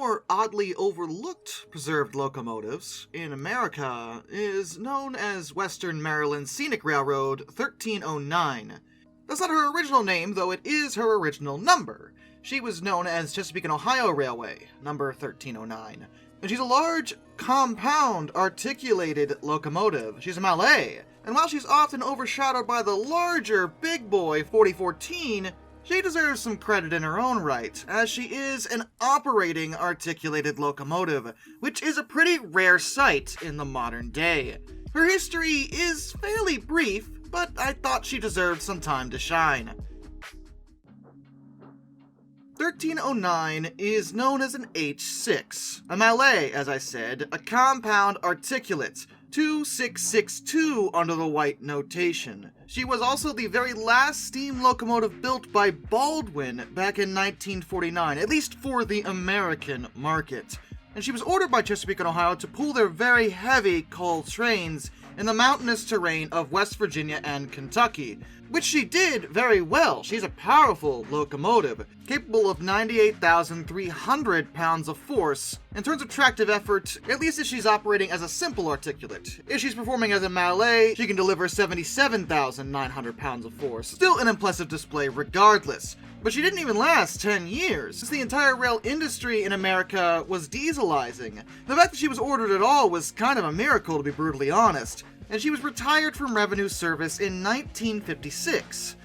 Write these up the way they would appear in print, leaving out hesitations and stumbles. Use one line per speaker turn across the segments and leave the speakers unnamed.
more oddly overlooked preserved locomotives in America is known as Western Maryland Scenic Railroad 1309. That's not her original name, though it is her original number. She was known as Chesapeake and Ohio Railway, number 1309. And she's a large, compound, articulated locomotive. She's a Mallet. And while she's often overshadowed by the larger big boy 4014, she deserves some credit in her own right, as she is an operating articulated locomotive, which is a pretty rare sight in the modern day. Her history is fairly brief, but I thought she deserved some time to shine. 1309 is known as an H-6, a Mallet, as I said, a compound articulate, 2662 under the Whyte notation. She was also the very last steam locomotive built by Baldwin back in 1949, at least for the American market. And she was ordered by Chesapeake and Ohio to pull their very heavy coal trains in the mountainous terrain of West Virginia and Kentucky, which she did very well. She's a powerful locomotive, capable of 98,300 pounds of force. In terms of tractive effort, at least if she's operating as a simple articulate. If she's performing as a Mallet, she can deliver 77,900 pounds of force. Still an impressive display regardless. But she didn't even last 10 years, since the entire rail industry in America was dieselizing. The fact that she was ordered at all was kind of a miracle, to be brutally honest, and she was retired from revenue service in 1956.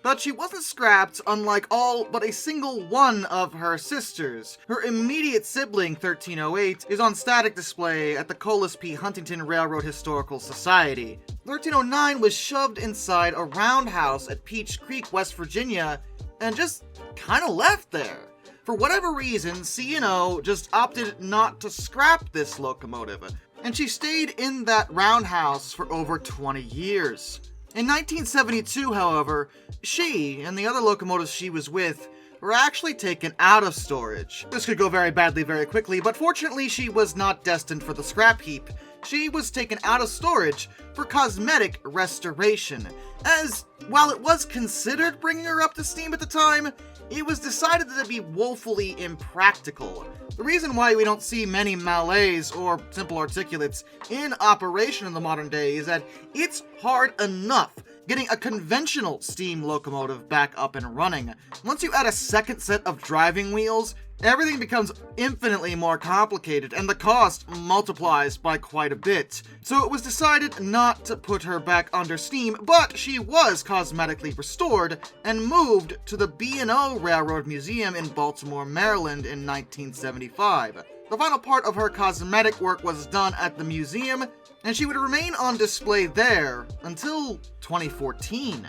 But she wasn't scrapped, unlike all but a single one of her sisters. Her immediate sibling, 1308, is on static display at the Colas P. Huntington Railroad Historical Society. 1309 was shoved inside a roundhouse at Peach Creek, West Virginia, and just kinda left there. For whatever reason, C&O just opted not to scrap this locomotive, and she stayed in that roundhouse for over 20 years. In 1972, however, she and the other locomotives she was with were actually taken out of storage. This could go very badly very quickly, but fortunately she was not destined for the scrap heap. She was taken out of storage for cosmetic restoration, as while it was considered bringing her up to steam at the time, it was decided that it'd be woefully impractical. The reason why we don't see many Mallets or simple articulates in operation in the modern day is that it's hard enough getting a conventional steam locomotive back up and running. Once you add a second set of driving wheels, everything becomes infinitely more complicated, and the cost multiplies by quite a bit. So it was decided not to put her back under steam, but she was cosmetically restored and moved to the B&O Railroad Museum in Baltimore, Maryland in 1975. The final part of her cosmetic work was done at the museum, and she would remain on display there until 2014.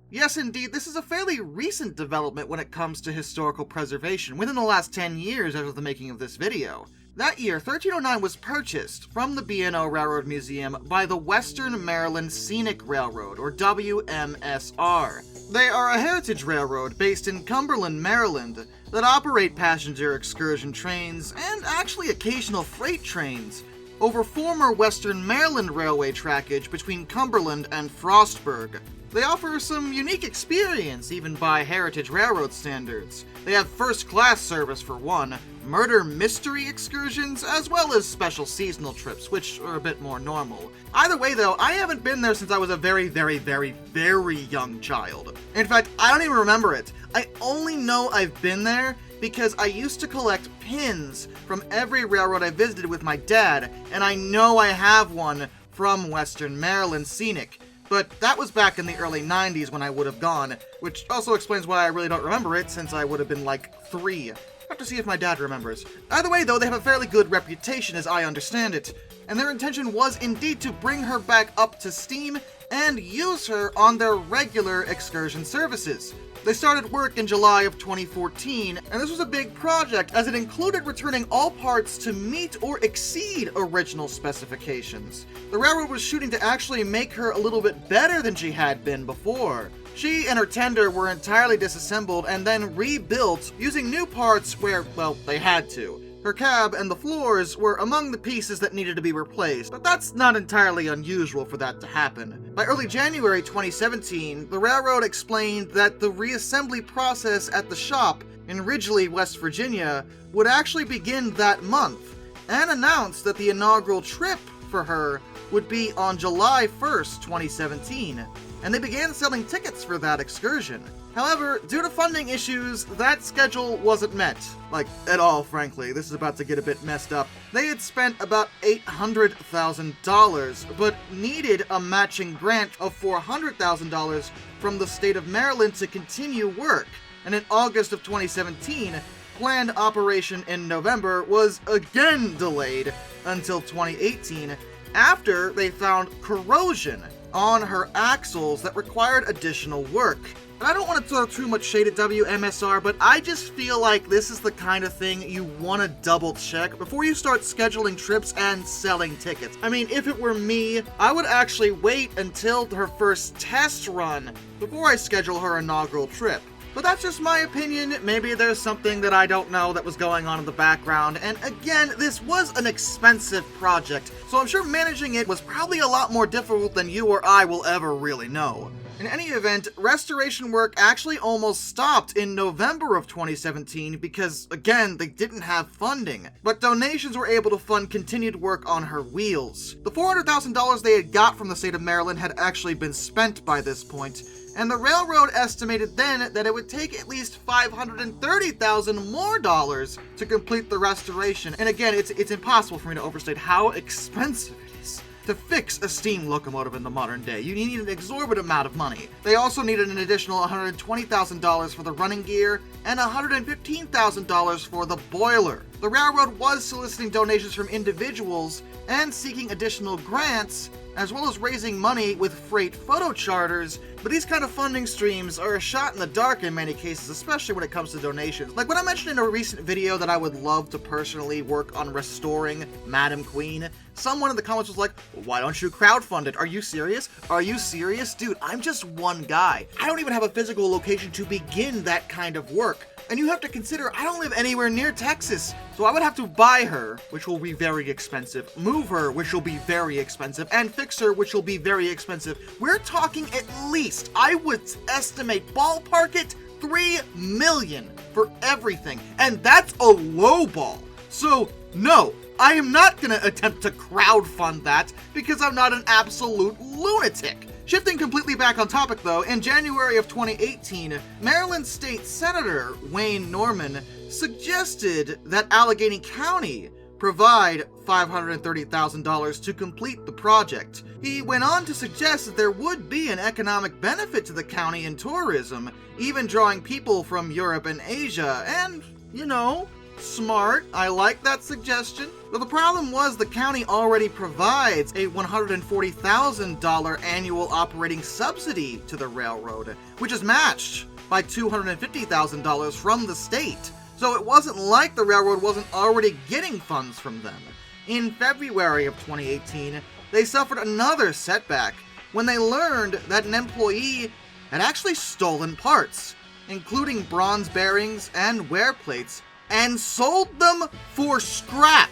Yes, indeed, this is a fairly recent development when it comes to historical preservation, within the last 10 years after the making of this video. That year, 1309 was purchased from the B&O Railroad Museum by the Western Maryland Scenic Railroad, or WMSR. They are a heritage railroad based in Cumberland, Maryland, that operate passenger excursion trains, and actually occasional freight trains, over former Western Maryland Railway trackage between Cumberland and Frostburg. They offer some unique experience, even by heritage railroad standards. They have first-class service for one, murder mystery excursions, as well as special seasonal trips, which are a bit more normal. Either way though, I haven't been there since I was a very, very, very, very young child. In fact, I don't even remember it. I only know I've been there because I used to collect pins from every railroad I visited with my dad, and I know I have one from Western Maryland Scenic. But that was back in the early 90s when I would have gone, which also explains why I really don't remember it, since I would have been like 3. I have to see if my dad remembers. Either way though, they have a fairly good reputation as I understand it, and their intention was indeed to bring her back up to steam and use her on their regular excursion services. They started work in July of 2014, and this was a big project as it included returning all parts to meet or exceed original specifications. The railroad was shooting to actually make her a little bit better than she had been before. She and her tender were entirely disassembled and then rebuilt using new parts where, well, they had to. Her cab and the floors were among the pieces that needed to be replaced, but that's not entirely unusual for that to happen. By early January 2017, the railroad explained that the reassembly process at the shop in Ridgely, West Virginia, would actually begin that month, and announced that the inaugural trip for her would be on July 1st, 2017, and they began selling tickets for that excursion. However, due to funding issues, that schedule wasn't met. Like, at all, frankly. This is about to get a bit messed up. They had spent about $800,000, but needed a matching grant of $400,000 from the state of Maryland to continue work. And in August of 2017, planned operation in November was again delayed until 2018, after they found corrosion on her axles that required additional work. And I don't want to throw too much shade at WMSR, but I just feel like this is the kind of thing you want to double check before you start scheduling trips and selling tickets. I mean, if it were me, I would actually wait until her first test run before I schedule her inaugural trip. But that's just my opinion. Maybe there's something that I don't know that was going on in the background. And again, this was an expensive project, so I'm sure managing it was probably a lot more difficult than you or I will ever really know. In any event, restoration work actually almost stopped in November of 2017 because, again, they didn't have funding, but donations were able to fund continued work on her wheels. The $400,000 they had got from the state of Maryland had actually been spent by this point, and the railroad estimated then that it would take at least $530,000 more dollars to complete the restoration. And again, it's impossible for me to overstate how expensive it is to fix a steam locomotive in the modern day. You need an exorbitant amount of money. They also needed an additional $120,000 for the running gear and $115,000 for the boiler. The railroad was soliciting donations from individuals and seeking additional grants, as well as raising money with freight photo charters, but these kind of funding streams are a shot in the dark in many cases, especially when it comes to donations. Like when I mentioned in a recent video that I would love to personally work on restoring Madam Queen, someone in the comments was like, why don't you crowdfund it? Are you serious? Are you serious? Dude, I'm just one guy. I don't even have a physical location to begin that kind of work. And you have to consider, I don't live anywhere near Texas, so I would have to buy her, which will be very expensive, move her, which will be very expensive, and fix her, which will be very expensive. We're talking at least, I would estimate, ballpark it, $3 million for everything, and that's a low ball. So, no, I am not gonna attempt to crowdfund that, because I'm not an absolute lunatic. Shifting completely back on topic though, in January of 2018, Maryland State Senator Wayne Norman suggested that Allegheny County provide $530,000 to complete the project. He went on to suggest that there would be an economic benefit to the county in tourism, even drawing people from Europe and Asia, and, you know, smart. I like that suggestion. But the problem was the county already provides a $140,000 annual operating subsidy to the railroad, which is matched by $250,000 from the state. So it wasn't like the railroad wasn't already getting funds from them. In February of 2018, they suffered another setback when they learned that an employee had actually stolen parts, including bronze bearings and wear plates, and sold them for scrap.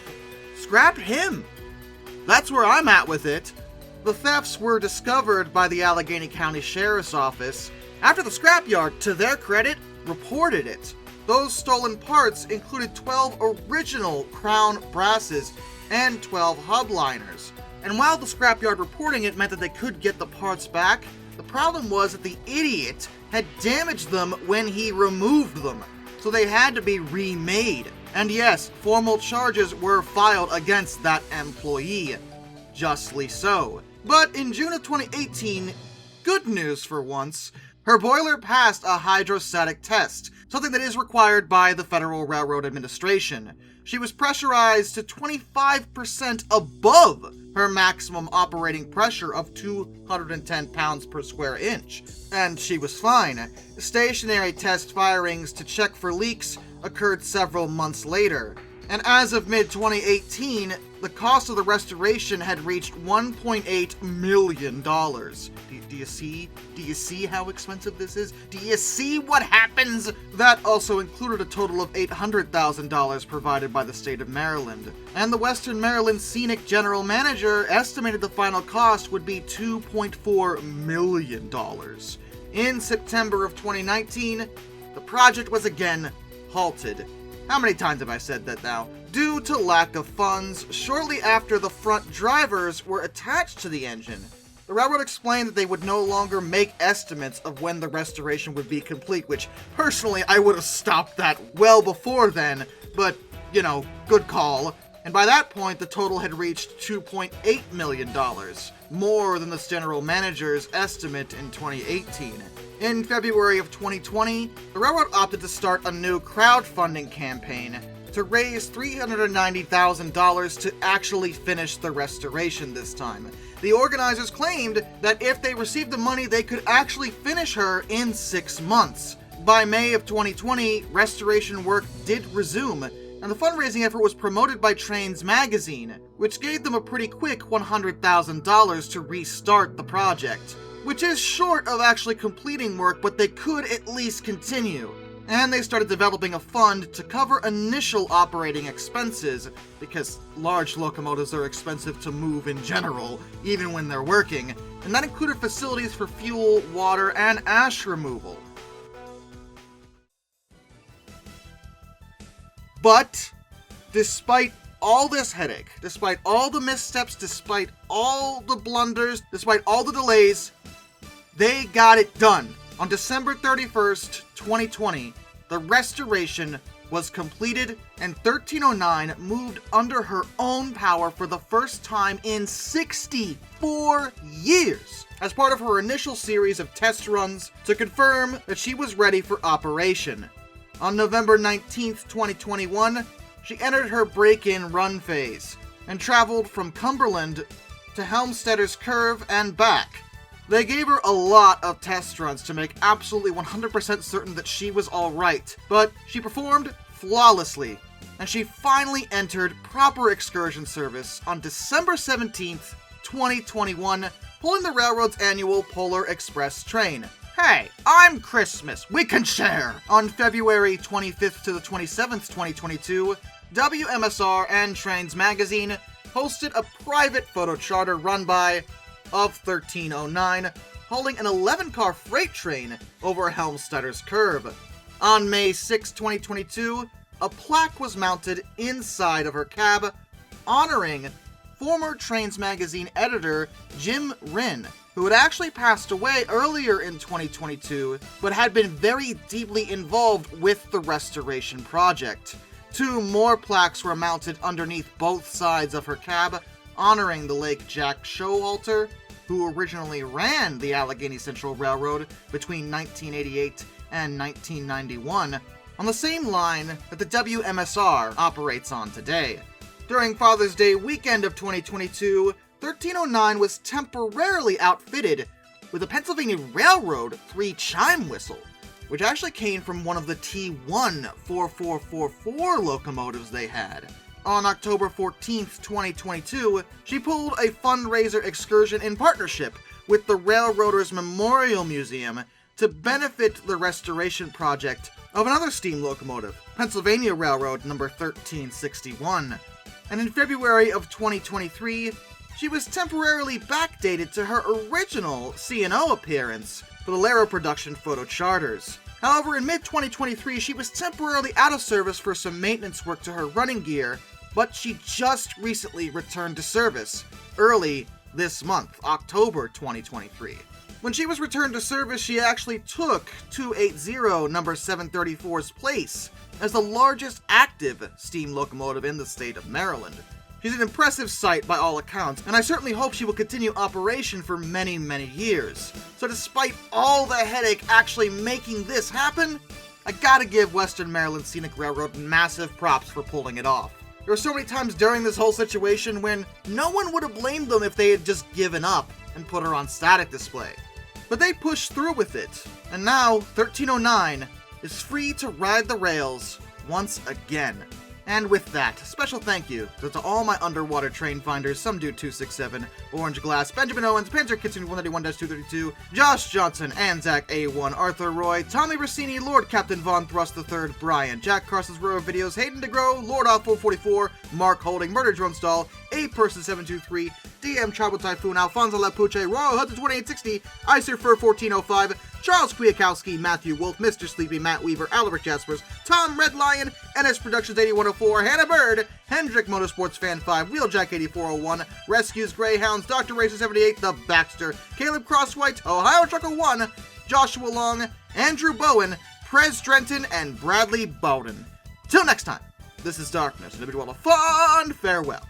Scrap him. That's where I'm at with it. The thefts were discovered by the Allegheny County Sheriff's Office after the scrapyard, to their credit, reported it. Those stolen parts included 12 original crown brasses and 12 hub liners. And while the scrapyard reporting it meant that they could get the parts back, the problem was that the idiot had damaged them when he removed them, so they had to be remade. And yes, formal charges were filed against that employee. Justly so. But in June of 2018, good news for once, her boiler passed a hydrostatic test, something that is required by the Federal Railroad Administration. She was pressurized to 25% above her maximum operating pressure of 210 pounds per square inch, and she was fine. Stationary test firings to check for leaks occurred several months later, And as of mid-2018, the cost of the restoration had reached $1.8 million. Do you see? Do you see how expensive this is? Do you see what happens? That also included a total of $800,000 provided by the state of Maryland. And the Western Maryland Scenic General Manager estimated the final cost would be $2.4 million. In September of 2019, the project was again halted. How many times have I said that now? Due to lack of funds, shortly after the front drivers were attached to the engine, the railroad explained that they would no longer make estimates of when the restoration would be complete, which, personally, I would have stopped that well before then, but, good call. And by that point, the total had reached $2.8 million, more than the general manager's estimate in 2018. In February of 2020, the railroad opted to start a new crowdfunding campaign to raise $390,000 to actually finish the restoration this time. The organizers claimed that if they received the money, they could actually finish her in 6 months. By May of 2020, restoration work did resume, and the fundraising effort was promoted by Trains magazine, which gave them a pretty quick $100,000 to restart the project, which is short of actually completing work, but they could at least continue. And they started developing a fund to cover initial operating expenses, because large locomotives are expensive to move in general, even when they're working, and that included facilities for fuel, water, and ash removal. But, despite all this headache, despite all the missteps, despite all the blunders, despite all the delays, they got it done. On December 31st, 2020, the restoration was completed and 1309 moved under her own power for the first time in 64 years, as part of her initial series of test runs to confirm that she was ready for operation. On November 19th, 2021, she entered her break-in run phase and traveled from Cumberland to Helmstedter's Curve and back. They gave her a lot of test runs to make absolutely 100% certain that she was alright, but she performed flawlessly, and she finally entered proper excursion service on December 17th, 2021, pulling the railroad's annual Polar Express train. Hey, I'm Christmas, we can share! On February 25th to the 27th, 2022, WMSR and Trains magazine hosted a private photo charter run by of 1309, hauling an 11-car freight train over Helmstedter's Curve. On May 6, 2022, a plaque was mounted inside of her cab, honoring former Trains magazine editor Jim Wren, who had actually passed away earlier in 2022, but had been very deeply involved with the restoration project. 2 more plaques were mounted underneath both sides of her cab, honoring the Lake Jack Showalter, who originally ran the Allegheny Central Railroad between 1988 and 1991, on the same line that the WMSR operates on today. During Father's Day weekend of 2022, 1309 was temporarily outfitted with a Pennsylvania Railroad 3-chime whistle, which actually came from one of the T1 4444 locomotives they had. On October 14th, 2022, she pulled a fundraiser excursion in partnership with the Railroaders Memorial Museum to benefit the restoration project of another steam locomotive, Pennsylvania Railroad number 1361. And in February of 2023, she was temporarily backdated to her original C&O appearance for the Laro production photo charters. However, in mid-2023, she was temporarily out of service for some maintenance work to her running gear, but she just recently returned to service, early this month, October 2023. When she was returned to service, she actually took 280 number 734's place as the largest active steam locomotive in the state of Maryland. She's an impressive sight by all accounts, and I certainly hope she will continue operation for many, many years. So despite all the headache actually making this happen, I gotta give Western Maryland Scenic Railroad massive props for pulling it off. There were so many times during this whole situation when no one would have blamed them if they had just given up and put her on static display. But they pushed through with it, and now 1309 is free to ride the rails once again. And with that, special thank you to all my underwater train finders, Some Dude 267, Orange Glass, Benjamin Owens, Panzer Kitsune 191-232, Josh Johnson, Anzac A1, Arthur Roy, Tommy Rossini, Lord Captain Von Thrust III, Brian, Jack Carson's Row of Videos, Hayden DeGrow, Lord Awful 44, Mark Holding, Murder Drone Stall, A Person 723, DM Tribal Typhoon, Alfonso Lapuche, Royal Hudson 2860, Icer Fur 1405, Charles Kwiatkowski, Matthew Wolf, Mr. Sleepy, Matt Weaver, Albert Jaspers, Tom Red Lion, NS Productions 8104, Hannah Bird, Hendrick Motorsports Fan 5, Wheeljack 8401, Rescues Greyhounds, Dr. Racer 78, The Baxter, Caleb Crosswhite, Ohio Trucker 1, Joshua Long, Andrew Bowen, Prez Drenton, and Bradley Bowden. Till next time, this is Darkness, and a bit of fun, farewell.